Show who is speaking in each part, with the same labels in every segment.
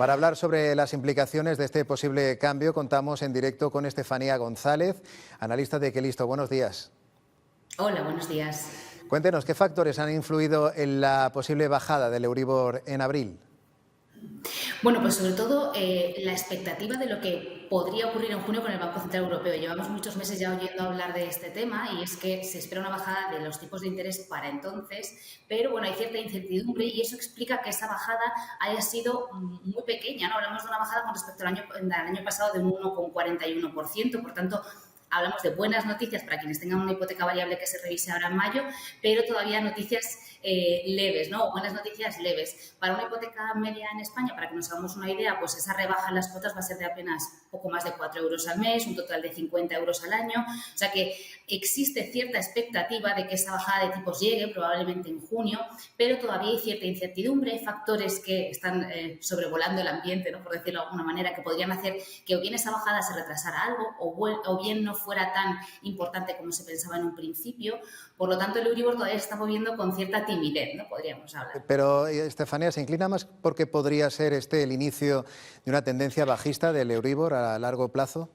Speaker 1: Para hablar sobre las implicaciones de este posible cambio, contamos en directo con Estefanía González, analista de Quelisto. Buenos días.
Speaker 2: Hola, buenos días.
Speaker 1: Cuéntenos, ¿qué factores han influido en la posible bajada del Euribor en abril?
Speaker 2: Bueno, pues sobre todo la expectativa de lo que podría ocurrir en junio con el Banco Central Europeo. Llevamos muchos meses ya oyendo hablar de este tema y es que se espera una bajada de los tipos de interés para entonces, pero bueno, hay cierta incertidumbre y eso explica que esa bajada haya sido muy pequeña, ¿no? Hablamos de una bajada con respecto al año pasado de un 1,41%, por tanto, hablamos de buenas noticias para quienes tengan una hipoteca variable que se revise ahora en mayo, pero todavía noticias leves, ¿no? Buenas noticias leves. Para una hipoteca media en España, para que nos hagamos una idea, pues esa rebaja en las cuotas va a ser de apenas poco más de 4 euros al mes, un total de 50 euros al año. O sea que existe cierta expectativa de que esa bajada de tipos llegue probablemente en junio, pero todavía hay cierta incertidumbre, hay factores que están sobrevolando el ambiente, ¿no? Por decirlo de alguna manera, que podrían hacer que o bien esa bajada se retrasara algo o bien no fuera tan importante como se pensaba en un principio. Por lo tanto, el Euribor todavía se está moviendo con cierta timidez, ¿no? Podríamos hablar.
Speaker 1: Pero, Estefanía, ¿se inclina más porque podría ser este el inicio de una tendencia bajista del Euribor a largo plazo?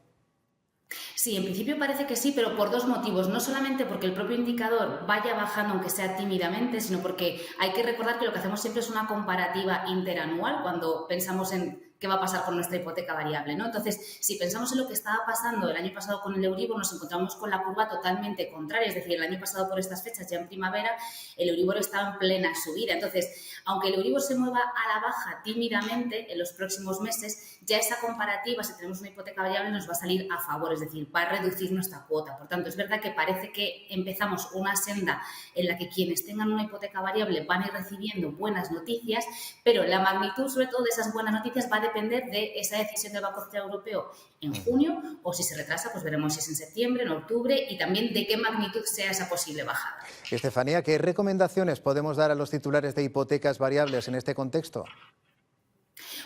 Speaker 2: Sí, en principio parece que sí, pero por dos motivos. No solamente porque el propio indicador vaya bajando, aunque sea tímidamente, sino porque hay que recordar que lo que hacemos siempre es una comparativa interanual cuando pensamos en qué va a pasar con nuestra hipoteca variable, ¿no? Entonces, si pensamos en lo que estaba pasando el año pasado con el Euribor, nos encontramos con la curva totalmente contraria. Es decir, el año pasado por estas fechas, ya en primavera, el Euribor estaba en plena subida. Entonces, aunque el Euribor se mueva a la baja tímidamente en los próximos meses, ya esa comparativa, si tenemos una hipoteca variable, nos va a salir a favor, es decir, va a reducir nuestra cuota. Por tanto, es verdad que parece que empezamos una senda en la que quienes tengan una hipoteca variable van a ir recibiendo buenas noticias, pero la magnitud, sobre todo, de esas buenas noticias va a depender de esa decisión del Banco Central Europeo en junio, o si se retrasa, pues veremos si es en septiembre, en octubre, y también de qué magnitud sea esa posible bajada.
Speaker 1: Estefanía, ¿qué recomendaciones podemos dar a los titulares de hipotecas variables en este contexto?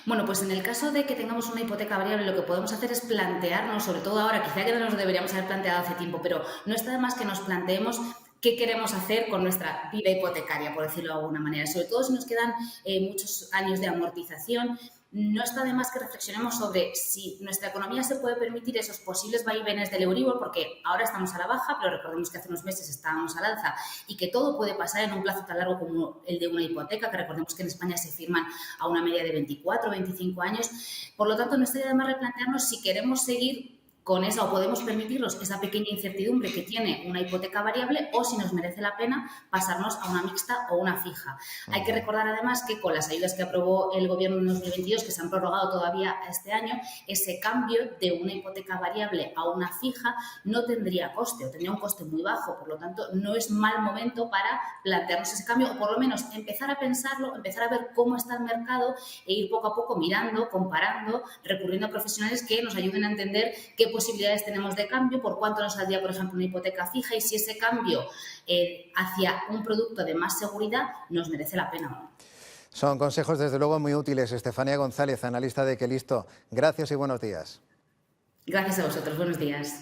Speaker 2: Bueno, pues en el caso de que tengamos una hipoteca variable, lo que podemos hacer es plantearnos, sobre todo ahora, quizá que no nos deberíamos haber planteado hace tiempo, pero no está de más que nos planteemos qué queremos hacer con nuestra vida hipotecaria, por decirlo de alguna manera. Sobre todo si nos quedan muchos años de amortización, no está de más que reflexionemos sobre si nuestra economía se puede permitir esos posibles vaivenes del Euribor, porque ahora estamos a la baja, pero recordemos que hace unos meses estábamos al alza y que todo puede pasar en un plazo tan largo como el de una hipoteca, que recordemos que en España se firman a una media de 24 o 25 años. Por lo tanto, no estaría de más replantearnos si queremos seguir con esa o podemos permitirnos esa pequeña incertidumbre que tiene una hipoteca variable o si nos merece la pena pasarnos a una mixta o una fija. Hay que recordar además que con las ayudas que aprobó el Gobierno en 2022, que se han prorrogado todavía este año, ese cambio de una hipoteca variable a una fija no tendría coste o tendría un coste muy bajo. Por lo tanto, no es mal momento para plantearnos ese cambio o por lo menos empezar a pensarlo, empezar a ver cómo está el mercado e ir poco a poco mirando, comparando, recurriendo a profesionales que nos ayuden a entender qué posibilidades tenemos de cambio, por cuánto nos saldría, por ejemplo, una hipoteca fija y si ese cambio hacia un producto de más seguridad nos merece la pena o no.
Speaker 1: Son consejos, desde luego, muy útiles. Estefanía González, analista de Quelisto. Gracias y buenos días.
Speaker 2: Gracias a vosotros. Buenos días.